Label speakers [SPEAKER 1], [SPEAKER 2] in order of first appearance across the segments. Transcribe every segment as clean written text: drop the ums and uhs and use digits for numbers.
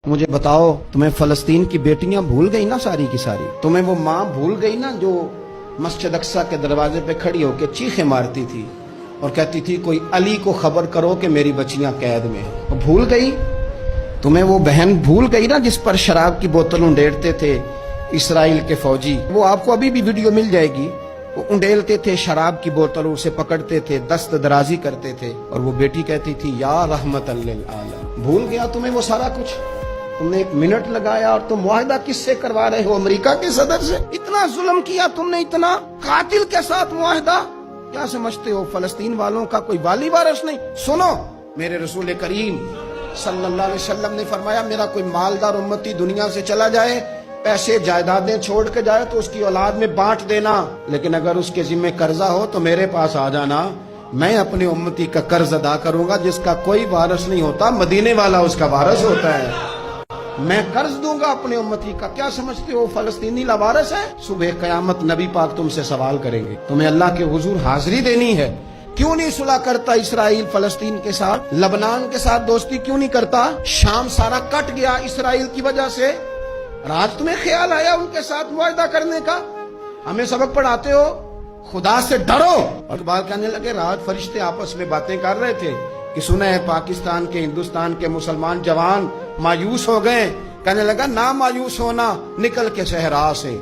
[SPEAKER 1] मुझे बताओ, तुम्हें फलस्तीन की बेटियां भूल गई ना सारी की सारी? तुम्हें वो माँ भूल गई ना जो मस्जिद अक्सा के दरवाजे पे खड़ी होकर चीखें मारती थी और कहती थी कोई अली को खबर करो कि मेरी बच्चियां कैद में हैं? वो भूल गई? तुम्हें वो बहन भूल गई ना जिस पर शराब की बोतल उंडेलते थे इसराइल के फौजी? वो आपको अभी भी वीडियो मिल जाएगी। वो उंडेलते थे शराब की बोतल, उसे पकड़ते थे, दस्त दराजी करते थे और वो बेटी कहती थी या रहमतल लिल आलम। भूल गया तुम्हें वो सारा कुछ? तुमने एक मिनट लगाया और तुम मुआहदा किससे करवा रहे हो? अमेरिका के सदर से? इतना जुल्म किया तुमने, इतना कातिल के साथ मुआहदा? क्या समझते हो फलस्तीन वालों का कोई वाली वारिस नहीं? सुनो, मेरे रसूल करीम सल्लल्लाहु अलैहि वसल्लम ने फरमाया मेरा कोई मालदार उम्मती दुनिया से चला जाए, पैसे जायदादें छोड़ के जाए तो उसकी औलाद में बांट देना, लेकिन अगर उसके जिम्मे कर्जा हो तो मेरे पास आ जाना, मैं अपने उम्मती का कर्ज अदा करूंगा। जिसका कोई वारिस नहीं होता, मदीने वाला उसका वारिस होता है। मैं कर्ज दूंगा अपने उम्मती का। क्या समझते हो फलस्तीनी लावारिस है? सुबह कयामत नबी पाक तुमसे सवाल करेंगे, तुम्हें अल्लाह के हुजूर हाजिरी देनी है। क्यों नहीं सुलह करता इसराइल फलस्तीन के साथ? लबनान के साथ दोस्ती क्यों नहीं करता? शाम सारा कट गया इसराइल की वजह से। रात तुम्हें ख्याल आया उनके साथ मुआहदा करने का? हमें सबक पढ़ाते हो, खुदा से डरो। और इकबाल कहने लगे रात फरिश्ते आपस में बातें कर रहे थे कि सुना है पाकिस्तान के हिंदुस्तान के मुसलमान जवान मायूस हो गए। कहने लगा ना मायूस होना, निकल के सहरा से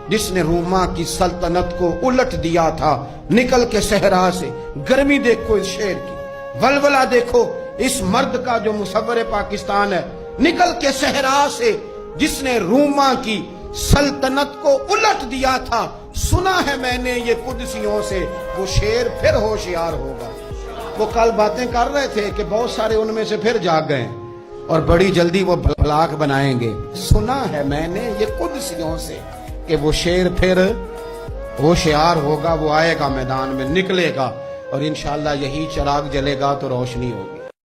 [SPEAKER 1] जिसने रूमा की सल्तनत को उलट दिया था, निकल के सहरा से। गर्मी देखो इस शेर की, वलवला देखो इस मर्द का जो मुसव्वर पाकिस्तान है। निकल के सहरा से जिसने रूमा की सल्तनत को उलट दिया था, सुना है मैंने ये कुदसियों से, वो शेर फिर होशियार होगा। वो कल बातें कर रहे थे कि बहुत सारे उनमें से फिर जाग गए और बड़ी जल्दी वो भलाक बनाएंगे। सुना है मैंने ये कुदसियों से कि वो शेर फिर होशियार होगा, वो आएगा मैदान में, निकलेगा और इंशाअल्लाह यही चिराग जलेगा तो रोशनी होगी।